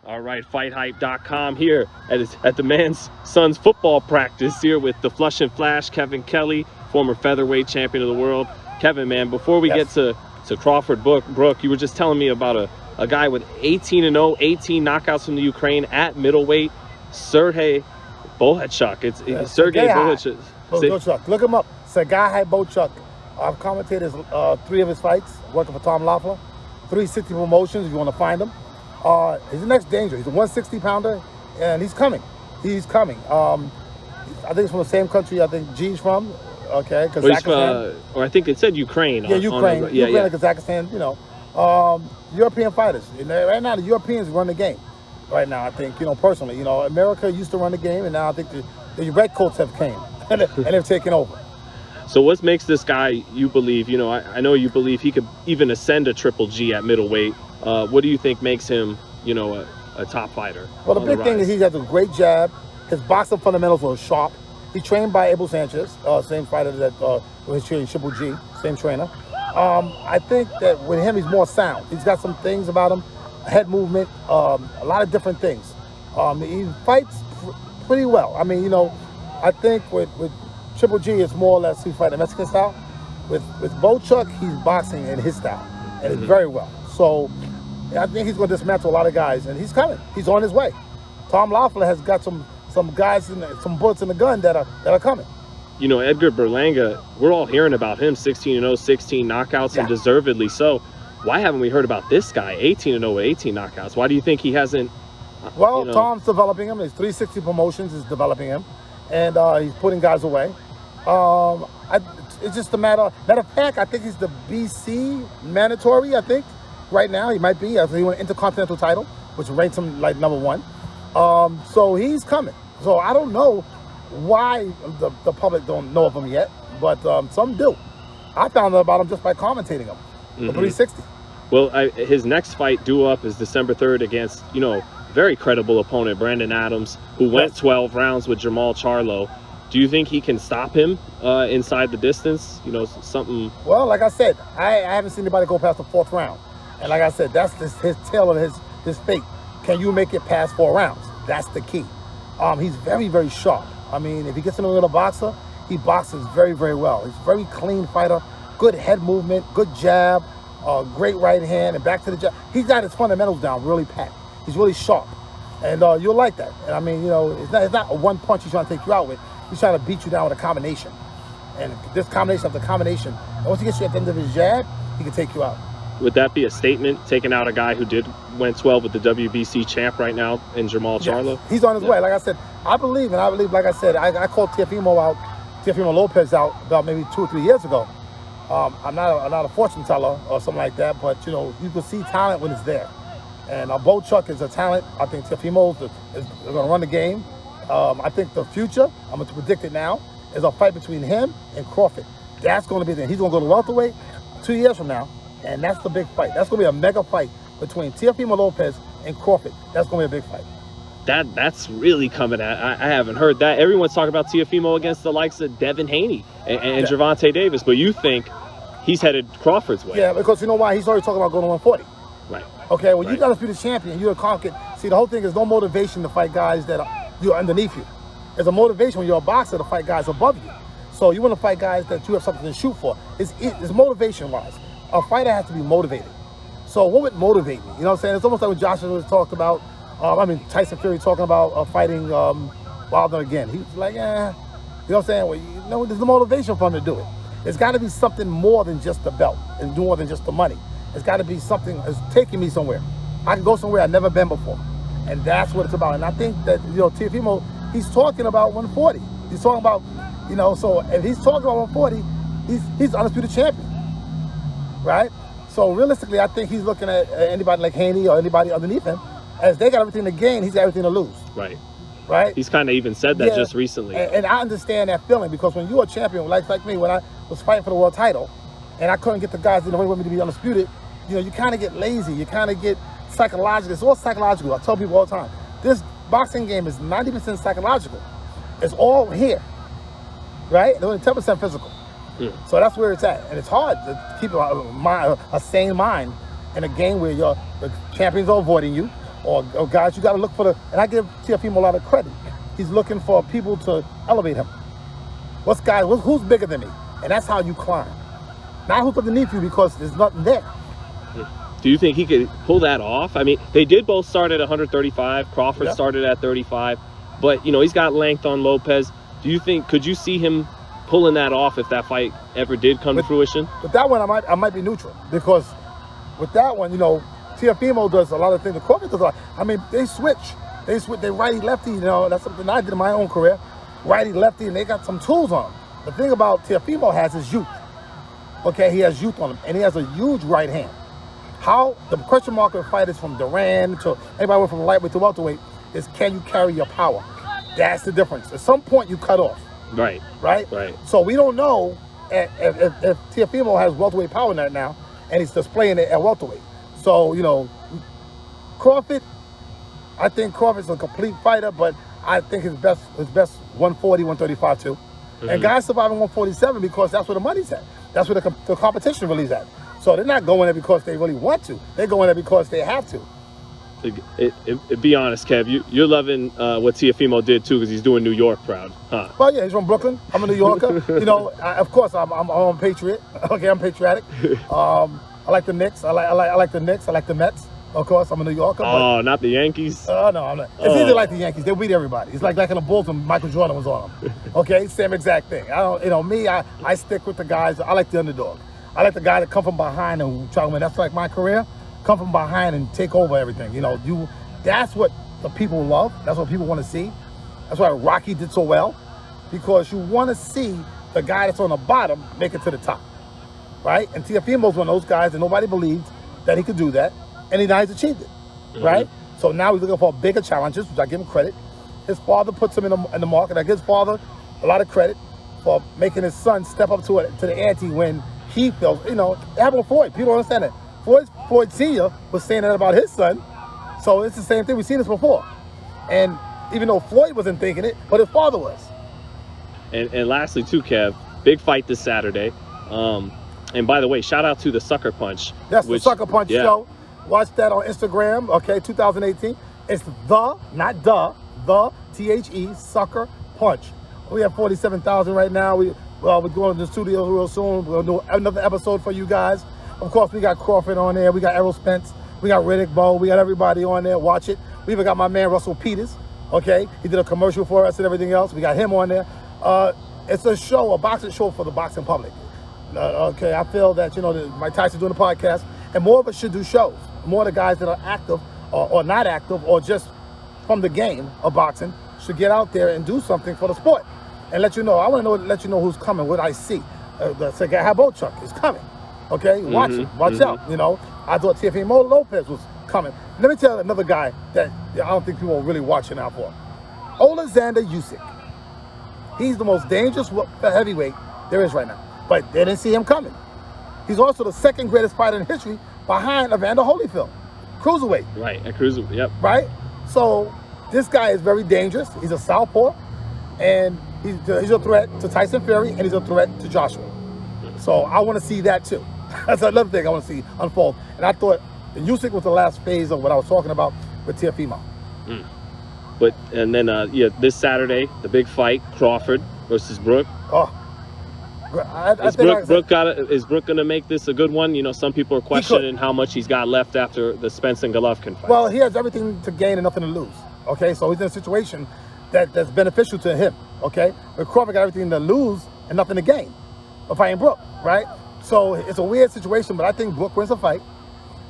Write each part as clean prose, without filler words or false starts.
All right, FightHype.com here at the man's son's football practice here with the Flush and Flash, Kevin Kelley, former featherweight champion of the world. Kevin, man, before we get to Crawford Brook, you were just telling me about a guy with 18-0, 18 knockouts from the Ukraine at middleweight, Sergey Bohachuk. It's Sergey Bohachuk. Bohachuk. Look him up. Sergey Bohachuk. I've commentated 3 of his fights, working for Tom Loeffler. 360 Promotions, if you want to find him. He's the next danger. He's a 160-pounder, and he's coming. He's coming. I think he's from the same country I think G's from. Okay, Kazakhstan. Or I think it said Ukraine. Yeah, Ukraine. Ukraine and Kazakhstan, you know. European fighters. And right now, the Europeans run the game. Right now, I think, personally. America used to run the game, and now I think the Redcoats have came, and they've taken over. So what makes this guy, you believe, I know you believe he could even ascend a Triple G at middleweight. What do you think makes him, a top fighter? Well, the big thing is he has a great jab. His boxing fundamentals are sharp. He's trained by Abel Sanchez, same fighter that was training Triple G, same trainer. I think that with him, he's more sound. He's got some things about him, head movement, a lot of different things. He fights pretty well. I mean, I think with Triple G, it's more or less he's fighting Mexican style. With Bohachuk, he's boxing in his style, and it's very well. So I think he's going to dismantle a lot of guys, and he's coming. He's on his way. Tom Loeffler has got some guys, some bullets in the gun that are coming. Edgar Berlanga, we're all hearing about him, 16-0, 16 knockouts, and deservedly so. Why haven't we heard about this guy, 18-0, 18 knockouts? Why do you think he hasn't? Well, Tom's developing him. His 360 Promotions is developing him, and he's putting guys away. It's just a matter of fact, I think he's the BC mandatory, I think. Right now, he might be. I think he won an Intercontinental title, which ranks him like #1. So he's coming. So I don't know why the public don't know of him yet, but some do. I found out about him just by commentating him. The 360. Well, his next fight due up is December 3rd against, very credible opponent, Brandon Adams, who went 12 rounds with Jamal Charlo. Do you think he can stop him inside the distance? Something. Well, like I said, I haven't seen anybody go past the 4th round. And like I said, that's his tail of his fate. Can you make it past 4 rounds? That's the key. He's very, very sharp. I mean, if he gets in with a boxer, he boxes very, very well. He's a very clean fighter, good head movement, good jab, great right hand, and back to the jab. He's got his fundamentals down really packed. He's really sharp. And you'll like that. And I mean, it's not a one punch he's trying to take you out with. He's trying to beat you down with a combination. And this combination after combination, and once he gets you at the end of his jab, he can take you out. Would that be a statement, taking out a guy who went 12 with the WBC champ right now in Jamal Charlo? He's on his way. Like I said, I believe, like I said, I called Teofimo Lopez out about maybe 2 or 3 years ago. I'm not a fortune teller or something like that, but you can see talent when it's there. And Bohachuk is a talent. I think Teofimo is going to run the game. I think the future, I'm going to predict it now, is a fight between him and Crawford. That's going to be there. He's going to go to welterweight 2 years from now. And that's the big fight. That's going to be a mega fight between Teofimo Lopez and Crawford. That's going to be a big fight. That's really coming at. I haven't heard that. Everyone's talking about Teofimo against the likes of Devin Haney and Gervonta Davis, but you think he's headed Crawford's way? Yeah, because you know why? He's already talking about going to 140. Right. Okay, well, you got to be the champion. You're a conquered. See, the whole thing is no motivation to fight guys that you're underneath you. There's a motivation when you're a boxer to fight guys above you. So you want to fight guys that you have something to shoot for. It's motivation-wise. A fighter has to be motivated. So what would motivate me? You know what I'm saying? It's almost like what Joshua was talked about. Tyson Fury talking about fighting Wilder again. He was like, You know what I'm saying? Well, there's no motivation for him to do it. It's got to be something more than just the belt and more than just the money. It's got to be something that's taking me somewhere. I can go somewhere I've never been before. And that's what it's about. And I think that, Teofimo, he's talking about 140. He's talking about, so if he's talking about 140, he's the undisputed champion. Right? So realistically, I think he's looking at anybody like Haney or anybody underneath him, as they got everything to gain, he's got everything to lose. Right. Right? He's kind of even said that just recently. And I understand that feeling, because when you're a champion, like me, when I was fighting for the world title, and I couldn't get the guys in the way with me to be undisputed, you kind of get lazy. You kind of get psychological. It's all psychological. I tell people all the time, this boxing game is 90% psychological. It's all here. Right? Only 10% physical. So that's where it's at. And it's hard to keep a sane mind in a game where the champions are avoiding you, or guys, you got to look for and I give Teofimo a lot of credit. He's looking for people to elevate him. Who's bigger than me? And that's how you climb. Not who's underneath you because there's nothing there. Do you think he could pull that off? I mean, they did both start at 135. Crawford started at 35. But, you know, he's got length on Lopez. Could you see him pulling that off if that fight ever did come to fruition? With that one, I might be neutral. Because with that one, you know, Teofimo does a lot of things. The Crawford does a lot. I mean, they switch. They righty-lefty, you know. That's something I did in my own career. Righty-lefty, and they got some tools on him. The thing about Teofimo has is youth. Okay, he has youth on him, and he has a huge right hand. How the question mark of fighters from Duran to anybody went from lightweight to welterweight is, can you carry your power? That's the difference. At some point, you cut off. Right. So we don't know if Teofimo has welterweight power in that now, and he's displaying it at welterweight. So, you know, Crawford, I think Crawford's a complete fighter, but I think his best 140, 135 too. And guys surviving 147 because that's where the money's at. That's where the competition really is at. So they're not going there because they really want to. They're going there because they have to. Be honest, Kev, you're loving what Teofimo did too, because he's doing New York proud, huh? Well, yeah, he's from Brooklyn. I'm a New Yorker. You know, of course, I'm a patriot. Okay, I'm patriotic. I like the Knicks. I like the Knicks. I like the Mets. Of course, I'm a New Yorker. Oh, not the Yankees? No, I'm not. It's easy like the Yankees. They beat everybody. It's like in the Bulls when Michael Jordan was on them. Okay, same exact thing. I stick with the guys. I like the underdog. I like the guy that come from behind and try to win. That's like my career. Come from behind and take over everything. You know, that's what the people love. That's what people want to see. That's why Rocky did so well, because you want to see the guy that's on the bottom make it to the top, right? And Teofimo's one of those guys that nobody believed that he could do that, and he's achieved it, right? So now he's looking for bigger challenges, which I give him credit. His father puts him in the market. I give his father a lot of credit for making his son step up to the ante when he feels, you know, it happened with Floyd. People don't understand that. Floyd Sr. was saying that about his son. So it's the same thing. We've seen this before. And even though Floyd wasn't thinking it, but his father was. And lastly, too, Kev, big fight this Saturday. And by the way, shout out to the Sucker Punch. That's the Sucker Punch show. Watch that on Instagram, okay, 2018. It's not the THE, Sucker Punch. We have 47,000 right now. We're going to the studio real soon. We'll do another episode for you guys. Of course, we got Crawford on there. We got Errol Spence. We got Riddick Bowe. We got everybody on there. Watch it. We even got my man Russell Peters. Okay, he did a commercial for us and everything else. We got him on there. It's a boxing show for the boxing public. Okay, I feel that, you know, Mike Tyson's doing a podcast, and more of us should do shows. More of the guys that are active or not active or just from the game of boxing should get out there and do something for the sport and let you know. I want to let you know who's coming, what I see. The Segai Habochuk is coming. Okay, watch it. Watch out. You know, I thought Teofimo Lopez was coming. Let me tell you another guy that I don't think people are really watching out for. Alexander Usyk. He's the most dangerous heavyweight there is right now. But they didn't see him coming. He's also the second greatest fighter in history behind Evander Holyfield. Cruiserweight. Right, at cruiserweight, yep. Right? So this guy is very dangerous. He's a southpaw. And he's a threat to Tyson Fury, and he's a threat to Joshua. So I want to see that too. That's another thing I want to see unfold. And I thought Usyk was the last phase of what I was talking about with Teofimo. But, and then, this Saturday, the big fight, Crawford versus Brook. Oh. Is Brook going to make this a good one? You know, some people are questioning how much he's got left after the Spence and Golovkin fight. Well, he has everything to gain and nothing to lose. Okay, so he's in a situation that's beneficial to him. Okay, but Crawford got everything to lose and nothing to gain by fighting Brook, right? So it's a weird situation, but I think Brook wins the fight.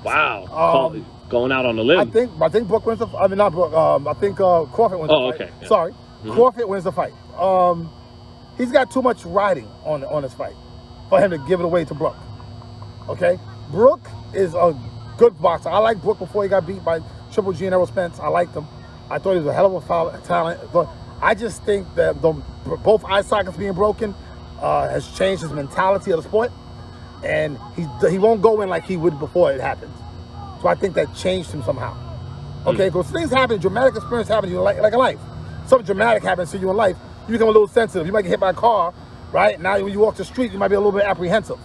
Wow, going out on a limb. I think Brook wins the. I mean, not Brook. I think Crawford wins the fight. Okay. Yeah. Sorry, Crawford wins the fight. He's got too much riding on this fight for him to give it away to Brook. Okay, Brook is a good boxer. I liked Brook before he got beat by Triple G and Errol Spence. I liked him. I thought he was a hell of a talent. But I just think that both eye sockets being broken has changed his mentality of the sport, and he won't go in like he would before it happened. So I think that changed him somehow. Okay, because things happen, dramatic experience happen to you like in life. Something dramatic happens to you in life, you become a little sensitive. You might get hit by a car, right? Now when you walk the street, you might be a little bit apprehensive.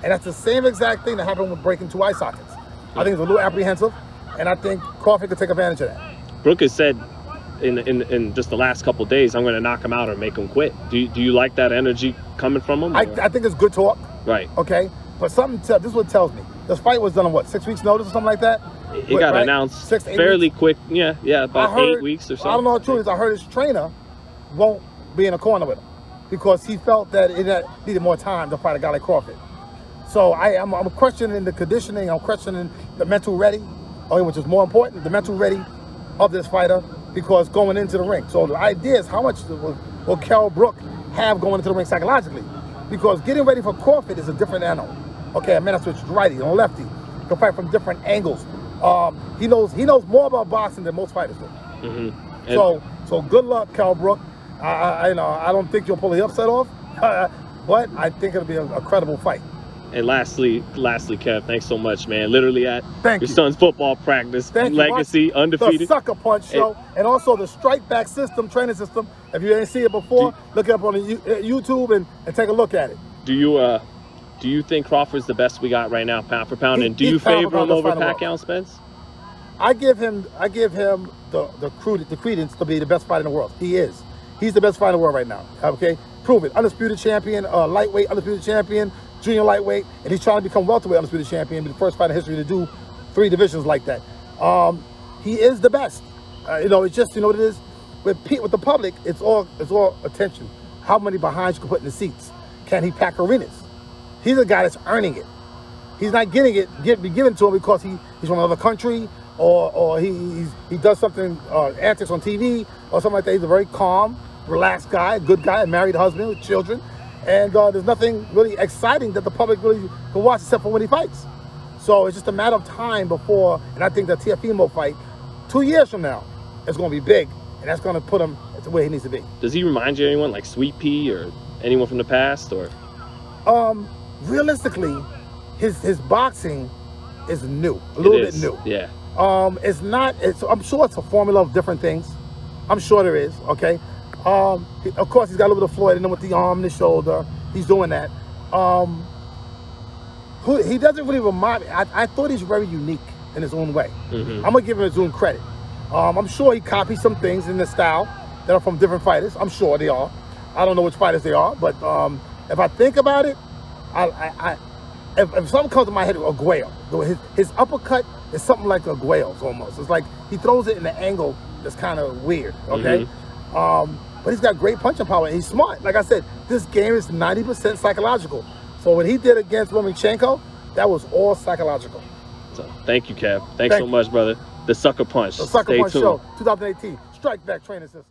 And that's the same exact thing that happened with breaking two eye sockets. I think it's a little apprehensive. And I think Crawford could take advantage of that. Brook has said in just the last couple of days, I'm going to knock him out or make him quit. Do you like that energy coming from him? I think it's good talk. Right. Okay. But this is what tells me. This fight was done on what, 6 weeks notice or something like that? It got announced 6 to 8 fairly weeks? Quick. Yeah, about 8 weeks or so. I don't know what the truth is. I heard his trainer won't be in a corner with him because he felt that it needed more time to fight a guy like Crawford. So I'm questioning the conditioning. I'm questioning the mental ready, which is more important, the mental ready of this fighter, because going into the ring. So the idea is how much will Kell Brook have going into the ring psychologically? Because getting ready for Crawford is a different animal. Okay, a man that's switched righty and lefty. He can fight from different angles. He knows more about boxing than most fighters do. Mm-hmm. So good luck, Kell Brook. I don't think you'll pull the upset off, but I think it'll be a credible fight. And lastly, Kev, thanks so much, man. Literally at your son's football practice, legacy, undefeated. The Sucker Punch show, and also the Strike Back system, training system. If you didn't see it before, look it up on YouTube and take a look at it. Do you think Crawford's the best we got right now, pound for pound? And do you favor him over Pacquiao and Spence? I give him the credence to be the best fighter in the world. He is. He's the best fighter in the world right now. Okay, prove it. Undisputed champion, lightweight undisputed champion, junior lightweight, and he's trying to become welterweight undisputed champion. Be the first fighter in history to do 3 divisions like that. He is the best. It's just what it is with the public. It's all attention. How many behinds you can put in the seats? Can he pack arenas? He's a guy that's earning it. He's not getting it be given to him because he's from another country or he does something antics on TV or something like that. He's a very calm, relaxed guy, good guy, a married husband with children, and there's nothing really exciting that the public really can watch except for when he fights. So it's just a matter of time before, and I think the Teofimo fight 2 years from now is going to be big, and that's going to put him to where he needs to be. Does he remind you of anyone like Sweet Pea or anyone from the past, or? Realistically, his boxing is new, a little bit new. Yeah. It's not. I'm sure it's a formula of different things. I'm sure there is. Okay. Of course, he's got a little bit of Floyd in him with the arm and the shoulder. He's doing that. He doesn't really remind me. I thought he's very unique in his own way. Mm-hmm. I'm gonna give him his own credit. I'm sure he copies some things in the style that are from different fighters. I'm sure they are. I don't know which fighters they are, but if I think about it, if something comes to my head, Aguayo. His uppercut is something like Aguayo's almost. It's like he throws it in an angle that's kind of weird. Okay. Mm-hmm. But he's got great punching power and he's smart. Like I said, this game is 90% psychological. So what he did against Lomachenko, that was all psychological. So thank you, Kev. Thanks so much, brother. The Sucker Punch. The Sucker Punch show, 2018. Strike Back training system.